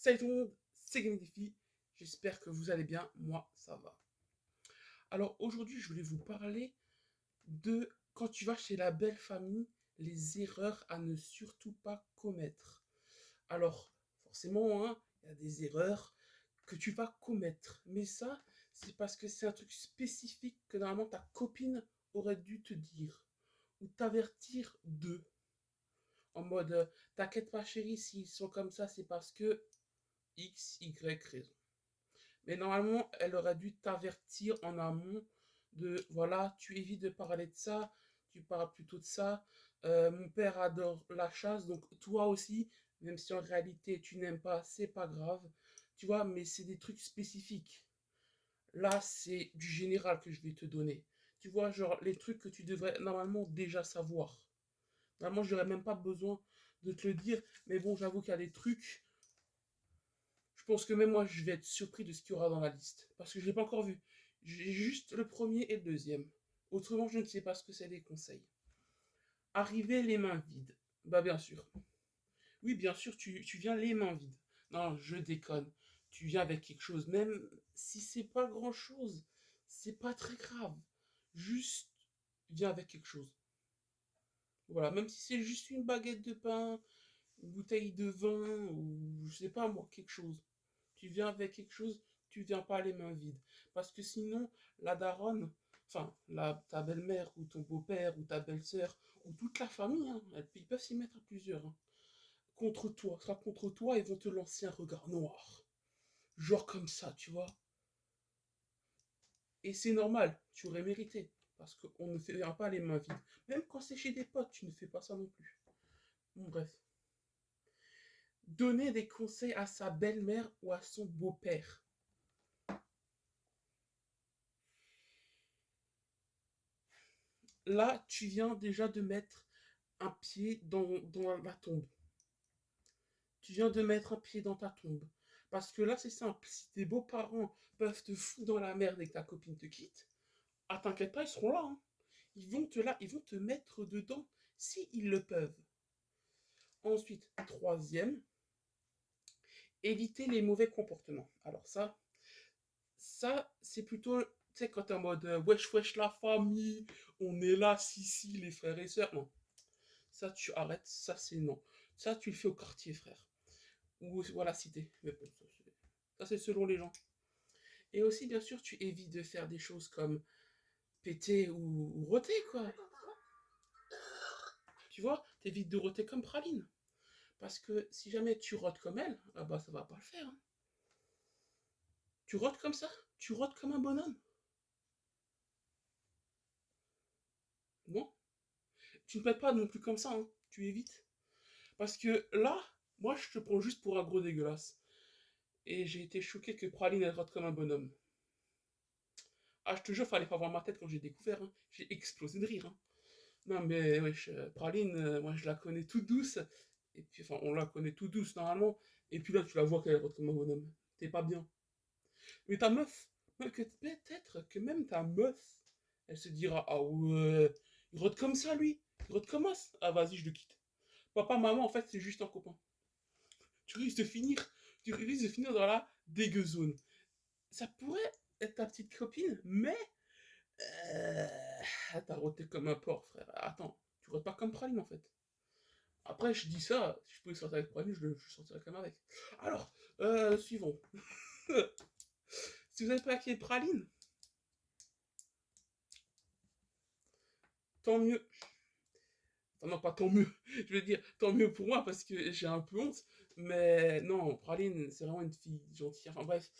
Salut tout le monde, c'est Gaming. J'espère que vous allez bien, moi ça va. Alors aujourd'hui je voulais vous parler de quand tu vas chez la belle famille, les erreurs à ne surtout pas commettre. Alors forcément, hein, il y a des erreurs que tu vas commettre. Mais ça, c'est parce que c'est un truc spécifique que normalement ta copine aurait dû te dire. Ou t'avertir d'eux. En mode, t'inquiète pas chérie, s'ils sont comme ça, c'est parce que X, Y raison. Mais normalement, elle aurait dû t'avertir en amont de, voilà, tu évites de parler de ça, tu parles plutôt de ça. Mon père adore la chasse, donc toi aussi, même si en réalité tu n'aimes pas, c'est pas grave. Tu vois, mais c'est des trucs spécifiques. Là, c'est du général que je vais te donner. Tu vois, genre les trucs que tu devrais normalement déjà savoir. Normalement, j'aurais même pas besoin de te le dire, mais bon, j'avoue qu'il y a des trucs. Je pense que même moi, je vais être surpris de ce qu'il y aura dans la liste. Parce que je ne l'ai pas encore vu. J'ai juste le premier et le deuxième. Autrement, je ne sais pas ce que c'est des conseils. Arriver les mains vides. Bah bien sûr. Oui, bien sûr, tu viens les mains vides. Non, je déconne. Tu viens avec quelque chose. Même si c'est pas grand chose, c'est pas très grave. Juste, viens avec quelque chose. Voilà, même si c'est juste une baguette de pain, une bouteille de vin, ou je sais pas moi, quelque chose. Tu viens avec quelque chose, tu viens pas les mains vides. Parce que sinon, la daronne, enfin, ta belle-mère, ou ton beau-père, ou ta belle-sœur, ou toute la famille, hein, ils peuvent s'y mettre à plusieurs, hein, contre toi, sera contre toi, ils vont te lancer un regard noir. Genre comme ça, tu vois. Et c'est normal, tu aurais mérité. Parce qu'on ne fait pas les mains vides. Même quand c'est chez des potes, tu ne fais pas ça non plus. Bon, bref. Donner des conseils à sa belle-mère ou à son beau-père. Là, tu viens déjà de mettre un pied dans la tombe. Tu viens de mettre un pied dans ta tombe. Parce que là, c'est simple. Si tes beaux-parents peuvent te foutre dans la merde et que ta copine te quitte, ah, t'inquiète pas, ils seront là, hein. Ils vont te mettre dedans si ils le peuvent. Ensuite, troisième, éviter les mauvais comportements. Alors ça c'est plutôt, tu sais, quand t'es en mode wesh wesh la famille, on est là, si si, les frères et sœurs. Non, ça tu arrêtes, ça c'est non. Ça tu le fais au quartier, frère. Ou à la cité. Mais bon, ça c'est selon les gens. Et aussi, bien sûr, tu évites de faire des choses comme péter ou roter, quoi. Tu vois, t'évites de roter comme Praline. Parce que si jamais tu rotes comme elle, ah bah ça va pas le faire, hein. Tu rotes comme ça, tu rotes comme un bonhomme. Non, tu ne pètes pas non plus comme ça, hein. Tu évites. Parce que là, moi je te prends juste pour un gros dégueulasse. Et j'ai été choqué que Praline elle rote comme un bonhomme. Ah, je te jure, fallait pas voir ma tête quand j'ai découvert, hein. J'ai explosé de rire, hein. Non, mais wesh, Praline, moi je la connais toute douce. Et puis, enfin, on la connaît toute douce normalement. Et puis là, tu la vois qu'elle rote comme un bonhomme. T'es pas bien. Mais ta meuf, peut-être que même ta meuf, elle se dira, ah ouais, il rote comme ça lui. Il rote comme ça. Ah vas-y, je le quitte. Papa, maman, en fait, c'est juste un copain. Tu risques de finir, tu risques de finir dans la dégueu zone. Ça pourrait être ta petite copine, mais euh, t'as roté comme un porc, frère. Attends, tu rotes pas comme Praline en fait. Après, je dis ça, si je pouvais sortir avec Praline, je sortirais quand même avec. Alors, suivant. Si vous n'avez pas qui est Praline, tant mieux. Enfin, non, pas tant mieux. Je veux dire, tant mieux pour moi parce que j'ai un peu honte. Mais non, Praline, c'est vraiment une fille gentille. Enfin bref,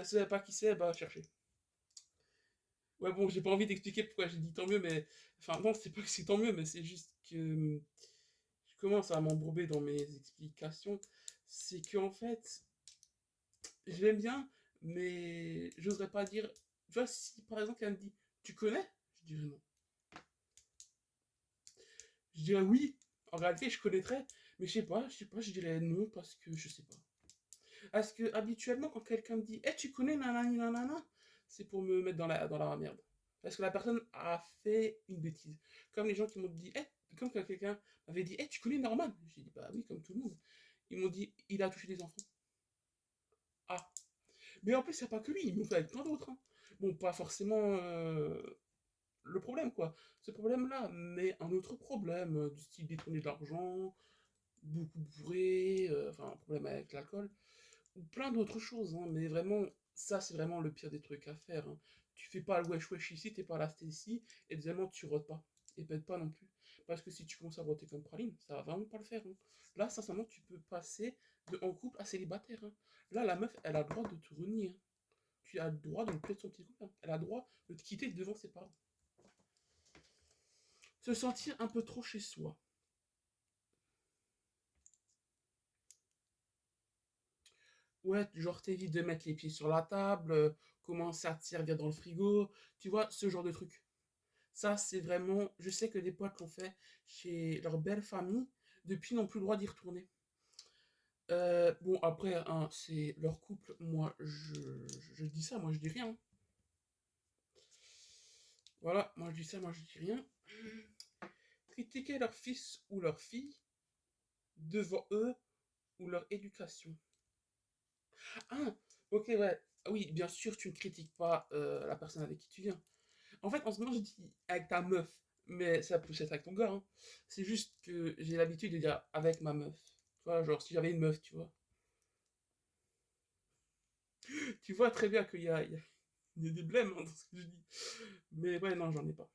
si vous n'avez pas qui c'est, bah cherchez. Ouais, bon, j'ai pas envie d'expliquer pourquoi j'ai dit tant mieux, mais. Enfin, non, c'est pas que c'est tant mieux, mais c'est juste que. Je commence à m'embourber dans mes explications. C'est qu'en fait, je l'aime bien, mais j'oserais pas dire. Tu vois, si par exemple elle me dit tu connais, je dirais non. Je dirais oui. En réalité, je connaîtrais, mais je sais pas, je dirais non parce que je sais pas. Parce que habituellement, quand quelqu'un me dit tu connais nanani nanana, c'est pour me mettre dans la merde. Parce que la personne a fait une bêtise. Comme les gens qui m'ont dit comme quand quelqu'un m'avait dit tu connais Norman. J'ai dit bah oui, comme tout le monde. Ils m'ont dit il a touché des enfants. Ah, mais en plus, il n'y a pas que lui, ils m'ont fait avec plein d'autres, hein. Bon, pas forcément le problème, quoi. Ce problème-là, mais un autre problème, du style détourner de l'argent, beaucoup bourré, enfin, un problème avec l'alcool, ou plein d'autres choses, hein, mais vraiment, ça, c'est vraiment le pire des trucs à faire, hein. Tu fais pas le wesh wesh ici, t'es pas la ici, et deuxièmement, tu rotes pas. Et pète pas non plus. Parce que si tu commences à roter comme praline, ça va vraiment pas le faire, hein. Là, sincèrement, tu peux passer de en couple à célibataire, hein. Là, la meuf, elle a le droit de te renier, hein. Tu as le droit de ne plus être son petit copain. Elle a le droit de te quitter devant ses parents. Se sentir un peu trop chez soi. Ouais, genre t'évites de mettre les pieds sur la table, commencer à te servir dans le frigo, tu vois, ce genre de truc. Ça, c'est vraiment, je sais que les potes l'ont fait chez leur belle famille, depuis n'ont plus le droit d'y retourner. Bon, après, hein, c'est leur couple, moi, je dis ça, moi, je dis rien. Voilà, moi, je dis ça, moi, je dis rien. Critiquer leur fils ou leur fille devant eux ou leur éducation. Ah, ok, ouais. Oui, bien sûr, tu ne critiques pas la personne avec qui tu viens. En fait, en ce moment, je dis avec ta meuf, mais ça peut être avec ton gars, hein. C'est juste que j'ai l'habitude de dire avec ma meuf. Tu vois, genre si j'avais une meuf, tu vois. Tu vois très bien qu'il y a des blèmes, hein, dans ce que je dis. Mais ouais, non, j'en ai pas.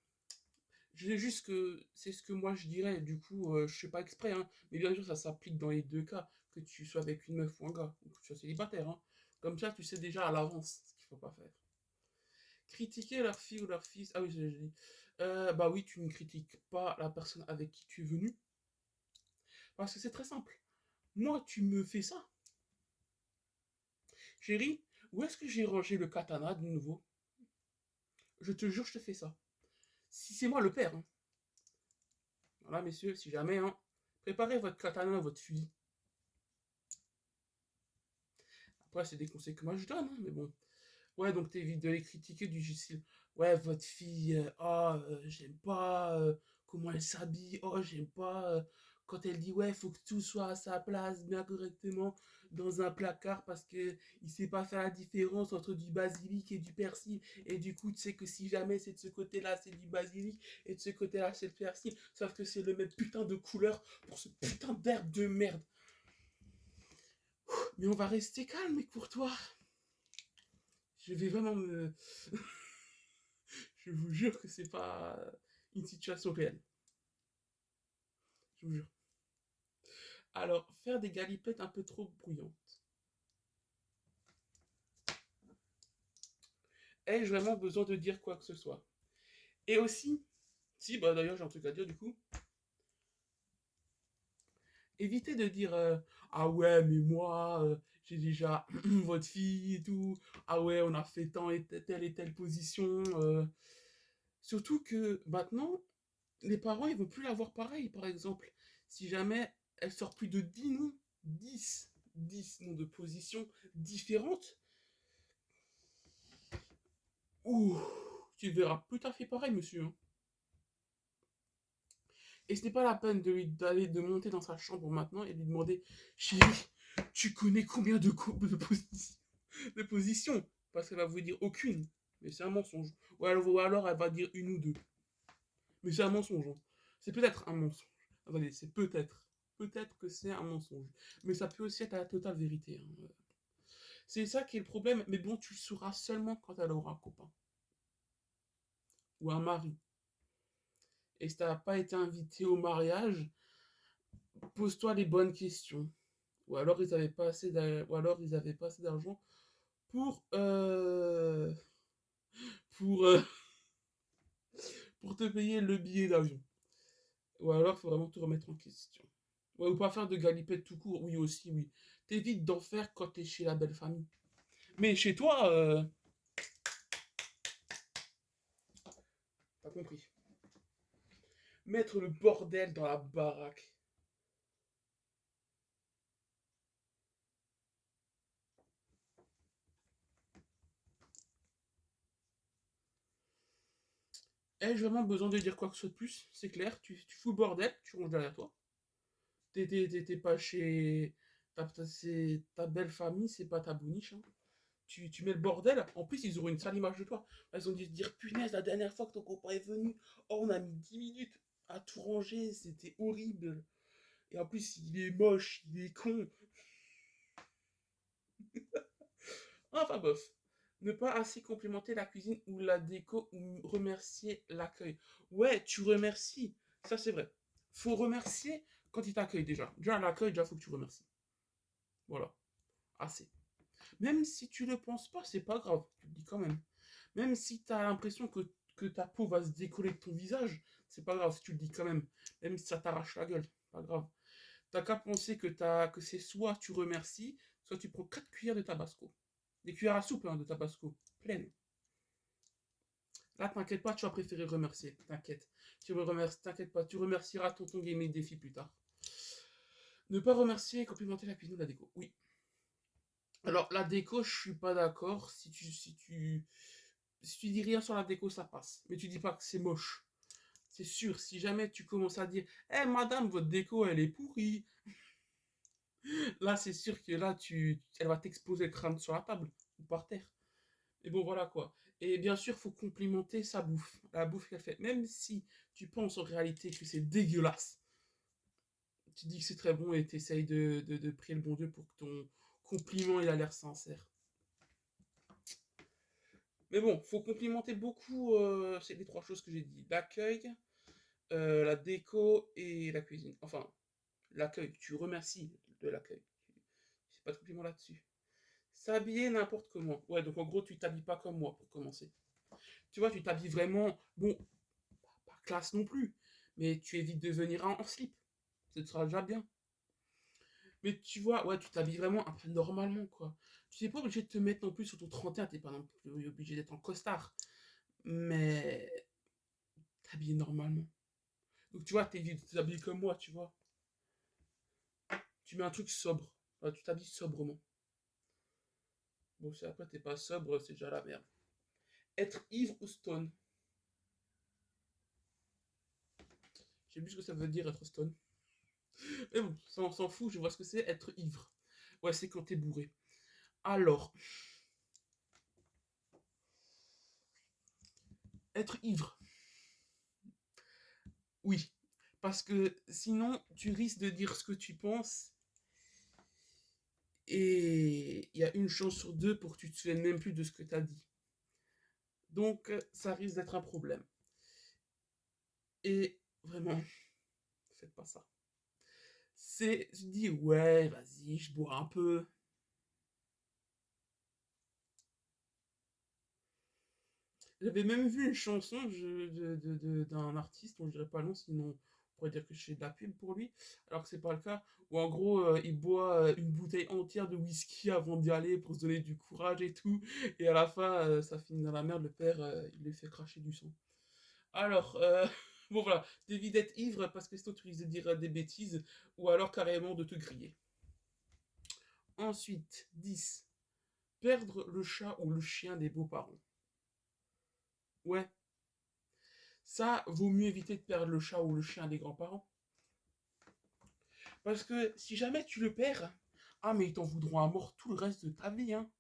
Je dis juste que c'est ce que moi je dirais, du coup, je fais pas exprès, hein. Mais bien sûr, ça s'applique dans les deux cas, que tu sois avec une meuf ou un gars, ou que tu sois célibataire, hein. Comme ça, tu sais déjà à l'avance ce qu'il faut pas faire. Critiquer leur fille ou leur fils. Ah oui, j'ai dit. Bah oui, tu ne critiques pas la personne avec qui tu es venu. Parce que c'est très simple. Moi, tu me fais ça. Chérie, où est-ce que j'ai rangé le katana de nouveau? Je te jure, je te fais ça. Si c'est moi le père, hein. Voilà, messieurs, si jamais, hein, préparez votre katana, votre fusil. Après, c'est des conseils que moi je donne, hein, mais bon. Ouais, donc t'évites de les critiquer du style. Ouais, votre fille, j'aime pas comment elle s'habille. Oh, j'aime pas quand elle dit ouais, faut que tout soit à sa place, bien correctement, dans un placard parce que il sait pas faire la différence entre du basilic et du persil. Et du coup, tu sais que si jamais c'est de ce côté-là, c'est du basilic et de ce côté-là, c'est le persil. Sauf que c'est le même putain de couleur pour ce putain d'herbe de merde. Mais on va rester calme et courtois. Je vais vraiment me. Je vous jure que c'est pas une situation réelle. Je vous jure. Alors, faire des galipettes un peu trop bruyantes. Ai-je vraiment besoin de dire quoi que ce soit? Et aussi, si, bah d'ailleurs j'ai un truc à dire du coup, évitez de dire ah ouais, mais moi, j'ai déjà votre fille et tout, ah ouais, on a fait tant et telle position. Surtout que maintenant, les parents, ils vont plus la voir pareil, par exemple. Si jamais elle sort plus de 10 noms, 10 noms de positions différentes, ouh, tu verras tout à fait pareil, monsieur, hein. Et ce n'est pas la peine d'aller de monter dans sa chambre maintenant et de lui demander, chérie, tu connais combien de positions? Parce qu'elle va vous dire aucune. Mais c'est un mensonge. Ou alors elle va dire une ou deux. Mais c'est un mensonge, hein. C'est peut-être un mensonge. Attendez, c'est peut-être. Peut-être que c'est un mensonge. Mais ça peut aussi être la totale vérité, hein. C'est ça qui est le problème. Mais bon, tu le sauras seulement quand elle aura un copain. Ou un mari. Et si tu n'as pas été invité au mariage, pose-toi les bonnes questions. Ou alors ils avaient pas assez ou alors ils avaient pas assez d'argent pour euh, pour euh, pour te payer le billet d'avion. Ou alors il faut vraiment tout remettre en question. Ouais, ou pas faire de galipette tout court, oui aussi, oui. T'évites d'en faire quand t'es chez la belle famille. Mais chez toi, t'as compris. Mettre le bordel dans la baraque. Ai-je vraiment besoin de dire quoi que ce soit de plus? C'est clair, tu fous le bordel, tu ranges derrière toi. T'es pas chez c'est ta belle famille, c'est pas ta bouniche, hein. Tu mets le bordel. En plus, ils auront une sale image de toi. Ils ont dû se dire, punaise, la dernière fois que ton copain est venu, oh, on a mis 10 minutes à tout ranger, c'était horrible. Et en plus, il est moche, il est con. Enfin, bof. Ne pas assez complimenter la cuisine ou la déco ou remercier l'accueil. Ouais, tu remercies. Ça, c'est vrai. Faut remercier quand il t'accueille déjà. Déjà, à l'accueil, déjà, faut que tu remercies. Voilà. Assez. Même si tu le penses pas, c'est pas grave. Tu le dis quand même. Même si tu as l'impression que ta peau va se décoller de ton visage, c'est pas grave si tu le dis quand même. Même si ça t'arrache la gueule, pas grave. T'as qu'à penser que c'est soit tu remercies, soit tu prends 4 cuillères de tabasco. Des cuillères à soupe hein, de tabasco, pleines. Là, t'inquiète pas, tu vas préférer remercier. T'inquiète. T'inquiète pas, tu remercieras tonton Gaming Défi plus tard. Ne pas remercier et complimenter la cuisine ou la déco. Oui. Alors, la déco, je suis pas d'accord. Si tu dis rien sur la déco, ça passe. Mais tu dis pas que c'est moche. C'est sûr, si jamais tu commences à dire Eh madame, votre déco, elle est pourrie. Là, c'est sûr que là, elle va t'exposer le crâne sur la table ou par terre. Et bon, voilà quoi. Et bien sûr, faut complimenter sa bouffe, la bouffe qu'elle fait. Même si tu penses en réalité que c'est dégueulasse, tu dis que c'est très bon et tu essayes de prier le bon Dieu pour que ton compliment il a l'air sincère. Mais bon, faut complimenter beaucoup, c'est les trois choses que j'ai dit. L'accueil, la déco et la cuisine. Enfin, l'accueil, tu remercies de l'accueil. C'est pas de compliment là-dessus. S'habiller n'importe comment. Ouais, donc en gros, tu t'habilles pas comme moi pour commencer. Tu vois, tu t'habilles vraiment, bon, pas classe non plus, mais tu évites de venir en slip. Ce sera déjà bien. Mais tu vois, ouais, tu t'habilles vraiment un peu normalement, quoi. Tu n'es pas obligé de te mettre non plus sur ton 31, t'es pas non plus obligé d'être en costard. Mais t'habilles normalement. Donc tu vois, t'évites de t'habiller comme moi, tu vois. Tu mets un truc sobre. Enfin, tu t'habilles sobrement. Bon, si après t'es pas sobre, c'est déjà la merde. Être ivre ou stone. Je sais plus ce que ça veut dire être stone. Mais bon, ça on s'en fout, je vois ce que c'est être ivre. Ouais, c'est quand t'es bourré. Alors, être ivre. Oui. Parce que sinon, tu risques de dire ce que tu penses. Et il y a une chance sur deux pour que tu te souviennes même plus de ce que tu as dit. Donc, ça risque d'être un problème. Et vraiment, faites pas ça. Je dis, ouais, vas-y, je bois un peu. J'avais même vu une chanson d'un artiste, on dirait pas non, sinon on pourrait dire que je fais de la pub pour lui, alors que c'est pas le cas, où en gros il boit une bouteille entière de whisky avant d'y aller pour se donner du courage et tout, et à la fin ça finit dans la merde, le père il lui fait cracher du sang. Alors, bon voilà, t'évites d'être ivre parce que sinon tu risques de dire des bêtises, ou alors carrément de te griller. Ensuite, 10. Perdre le chat ou le chien des beaux-parents. Ouais, ça, vaut mieux éviter de perdre le chat ou le chien des grands-parents. Parce que si jamais tu le perds, ah mais ils t'en voudront à mort tout le reste de ta vie. Hein.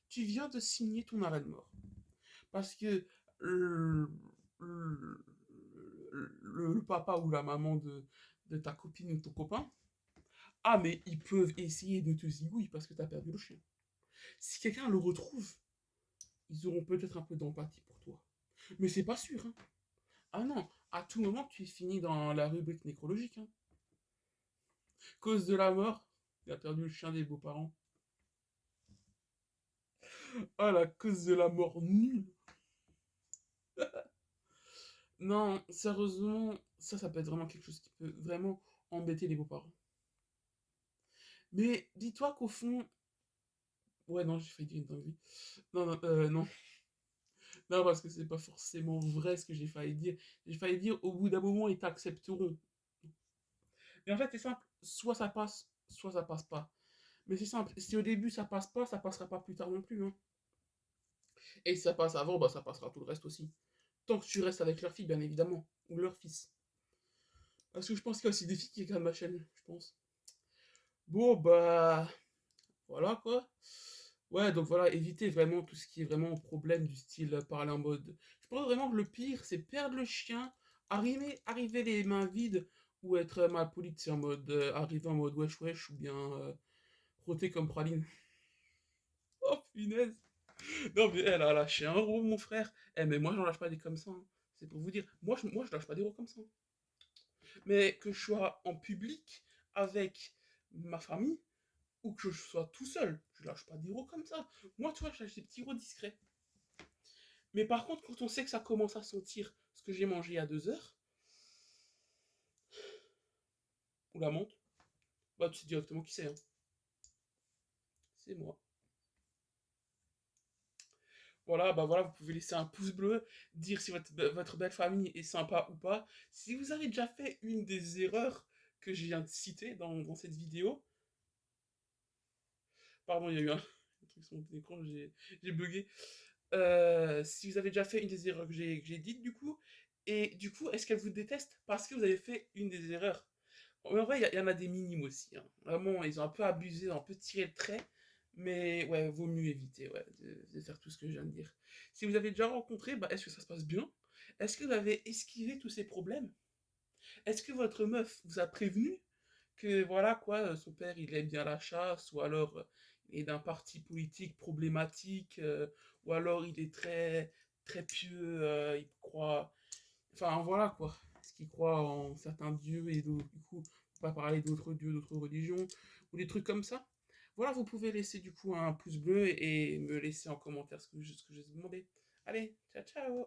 Tu viens de signer ton arrêt de mort. Parce que le, le, le papa ou la maman de ta copine ou ton copain, ah mais ils peuvent essayer de te zigouiller parce que tu as perdu le chien. Si quelqu'un le retrouve, ils auront peut-être un peu d'empathie pour toi. Mais c'est pas sûr. Hein. Ah non, à tout moment tu es fini dans la rubrique nécrologique. Hein. Cause de la mort, il a perdu le chien des beaux-parents. Ah, la cause de la mort nulle. Non, sérieusement, ça peut être vraiment quelque chose qui peut vraiment embêter les beaux-parents. Mais dis-toi qu'au fond... Ouais, non, j'ai failli dire une dinguerie. Non, non, non. Non, parce que c'est pas forcément vrai ce que j'ai failli dire. J'ai failli dire, au bout d'un moment, ils t'accepteront. Mais en fait, c'est simple. Soit ça passe pas. Mais c'est simple. Si au début, ça passe pas, ça passera pas plus tard non plus. Hein. Et si ça passe avant, bah ça passera tout le reste aussi. Tant que tu restes avec leur fille, bien évidemment. Ou leur fils. Parce que je pense qu'il y a aussi des filles qui regardent ma chaîne, je pense. Bon, bah, voilà quoi. Ouais, donc voilà, évitez vraiment tout ce qui est vraiment problème du style parler en mode. Je pense vraiment que le pire, c'est perdre le chien, arriver les mains vides ou être mal poli, c'est en mode arriver en mode wesh wesh ou bien frotter comme praline. Oh punaise! Non mais elle a lâché un roux, mon frère. Eh, mais moi, j'en lâche pas des comme ça, hein. C'est pour vous dire. Moi, je lâche pas des roux comme ça, hein. Mais que je sois en public avec ma famille ou que je sois tout seul, je lâche pas des roux comme ça. Moi, tu vois, je lâche des petits roux discrets. Mais par contre, quand on sait que ça commence à sentir ce que j'ai mangé il y a 2 heures, ou la menthe, bah tu sais directement qui c'est, hein. C'est moi. Voilà, bah voilà, vous pouvez laisser un pouce bleu, dire si votre belle famille est sympa ou pas. Si vous avez déjà fait une des erreurs que je viens de citer dans cette vidéo, pardon, il y a eu un truc sur mon écran, j'ai bugué. Si vous avez déjà fait une des erreurs que j'ai dites, du coup, et du coup, est-ce qu'elle vous déteste parce que vous avez fait une des erreurs? En vrai, il y en a des minimes aussi, hein. Vraiment, ils ont un peu abusé, ils ont un peu tiré le trait. Mais ouais, vaut mieux éviter ouais, de faire tout ce que je viens de dire. Si vous avez déjà rencontré, bah, est-ce que ça se passe bien? Est-ce que vous avez esquivé tous ces problèmes? Est-ce que votre meuf vous a prévenu que voilà quoi, son père il aime bien la chasse, ou alors il est d'un parti politique problématique, ou alors il est très très pieux, il croit, enfin voilà quoi, parce qu'il croit en certains dieux et donc, du coup, faut pas parler d'autres dieux, d'autres religions, ou des trucs comme ça. Voilà, vous pouvez laisser du coup un pouce bleu et me laisser en commentaire ce que je vous ai demandé. Allez, ciao ciao!